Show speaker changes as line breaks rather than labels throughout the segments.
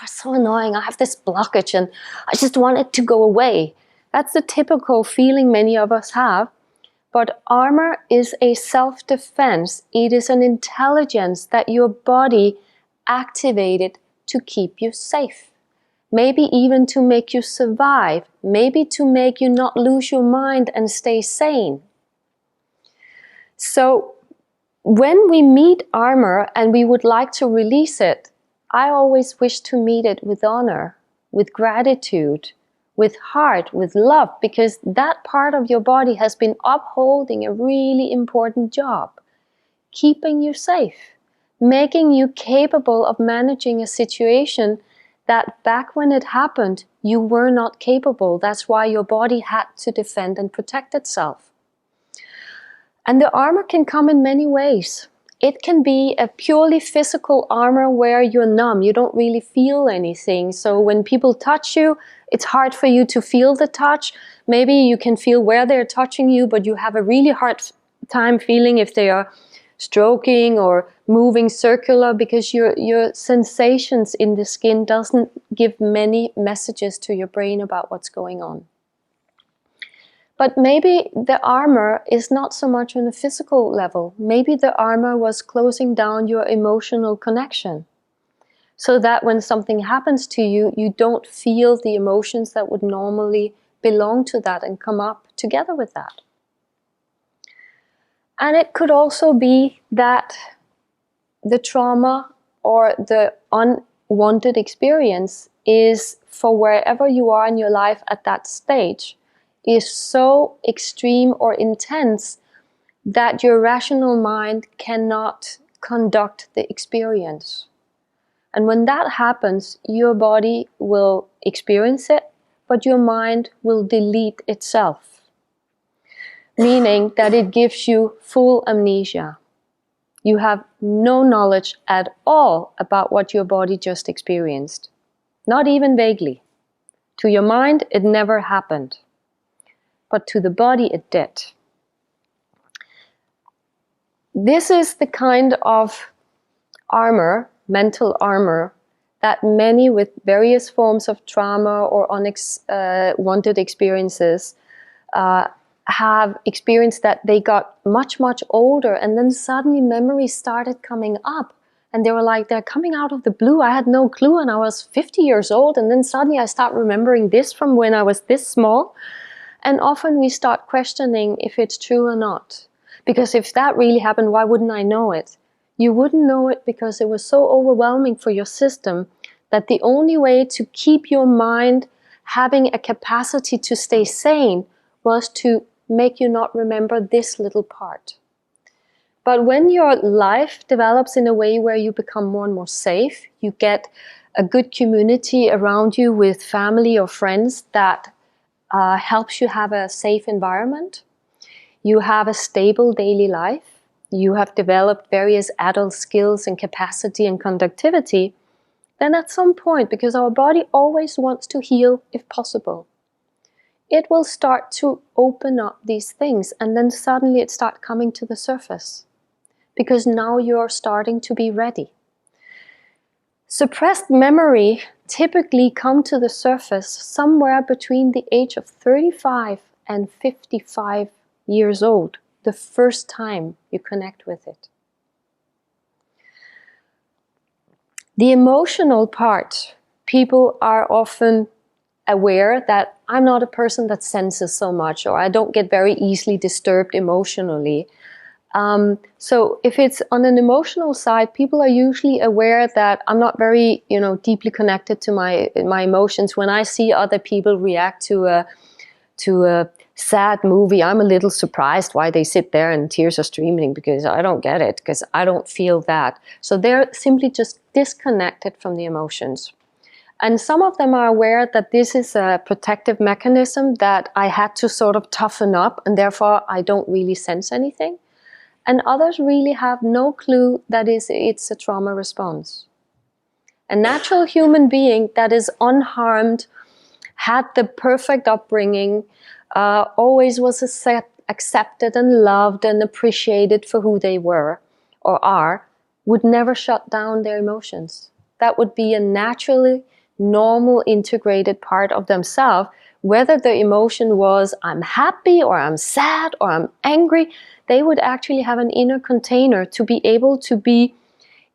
"Oh, so annoying, I have this blockage and I just want it to go away." That's the typical feeling many of us have. But armor is a self-defense. It is an intelligence that your body activated to keep you safe. Maybe even to make you survive. Maybe to make you not lose your mind and stay sane. So when we meet armor and we would like to release it, I always wish to meet it with honor, with gratitude, with heart, with love, because that part of your body has been upholding a really important job, keeping you safe, making you capable of managing a situation that back when it happened, you were not capable. That's why your body had to defend and protect itself. And the armor can come in many ways. It can be a purely physical armor where you're numb, you don't really feel anything. So when people touch you, it's hard for you to feel the touch. Maybe you can feel where they're touching you, but you have a really hard time feeling if they are stroking or moving circular, because your sensations in the skin doesn't give many messages to your brain about what's going on. But maybe the armor is not so much on a physical level. Maybe the armor was closing down your emotional connection, so that when something happens to you, you don't feel the emotions that would normally belong to that and come up together with that. And it could also be that the trauma or the unwanted experience is, for wherever you are in your life at that stage, is so extreme or intense that your rational mind cannot conduct the experience. And when that happens, your body will experience it, but your mind will delete itself. Meaning that it gives you full amnesia. You have no knowledge at all about what your body just experienced. Not even vaguely. To your mind, it never happened. But to the body, it did. This is the kind of armor, mental armor, that many with various forms of trauma or unwanted experiences have experienced, that they got much, much older, and then suddenly memories started coming up. And they were like, they're coming out of the blue. I had no clue, and I was 50 years old, and then suddenly I start remembering this from when I was this small. And often we start questioning if it's true or not. Because if that really happened, why wouldn't I know it? You wouldn't know it because it was so overwhelming for your system that the only way to keep your mind having a capacity to stay sane was to make you not remember this little part. But when your life develops in a way where you become more and more safe, you get a good community around you with family or friends that helps you have a safe environment. You have a stable daily life. You have developed various adult skills and capacity and conductivity. Then at some point, because our body always wants to heal if possible, it will start to open up these things, and then suddenly it starts coming to the surface. Because now you're starting to be ready. Suppressed memory typically come to the surface somewhere between the age of 35 and 55 years old, the first time you connect with it. The emotional part, people are often aware that I'm not a person that senses so much, or I don't get very easily disturbed emotionally. So if it's on an emotional side, people are usually aware that I'm not very, deeply connected to my emotions. When I see other people react to a sad movie, I'm a little surprised why they sit there and tears are streaming, because I don't get it, because I don't feel that. So they're simply just disconnected from the emotions. And some of them are aware that this is a protective mechanism that I had to sort of toughen up, and therefore I don't really sense anything. And others really have no clue that it's a trauma response. A natural human being that is unharmed, had the perfect upbringing, always was accepted and loved and appreciated for who they were or are, would never shut down their emotions. that would be a naturally normal integrated part of themselves, whether the emotion was I'm happy or I'm sad or I'm angry, they would actually have an inner container to be able to be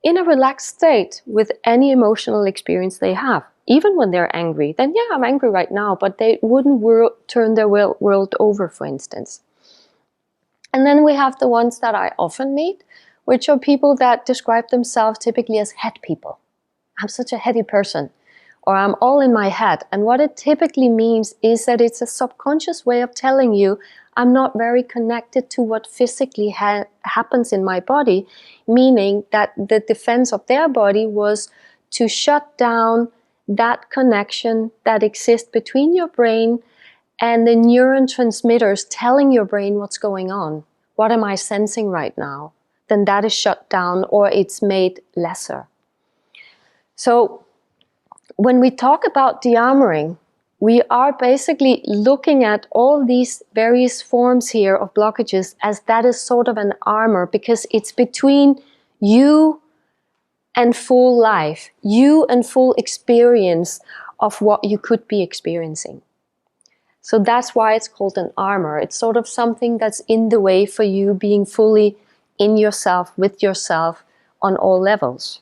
in a relaxed state with any emotional experience they have. Even when they're angry, then yeah, I'm angry right now, but they wouldn't turn their world over, for instance. And then we have the ones that I often meet, which are people that describe themselves typically as head people. I'm such a heady person, or I'm all in my head. And what it typically means is that it's a subconscious way of telling you I'm not very connected to what physically happens in my body, meaning that the defense of their body was to shut down that connection that exists between your brain and the neuron transmitters telling your brain what's going on. What am I sensing right now? Then that is shut down or it's made lesser. So when we talk about de-armoring, we are basically looking at all these various forms here of blockages as that is sort of an armor, because it's between you and full life, you and full experience of what you could be experiencing. So that's why it's called an armor. It's sort of something that's in the way for you being fully in yourself, with yourself on all levels.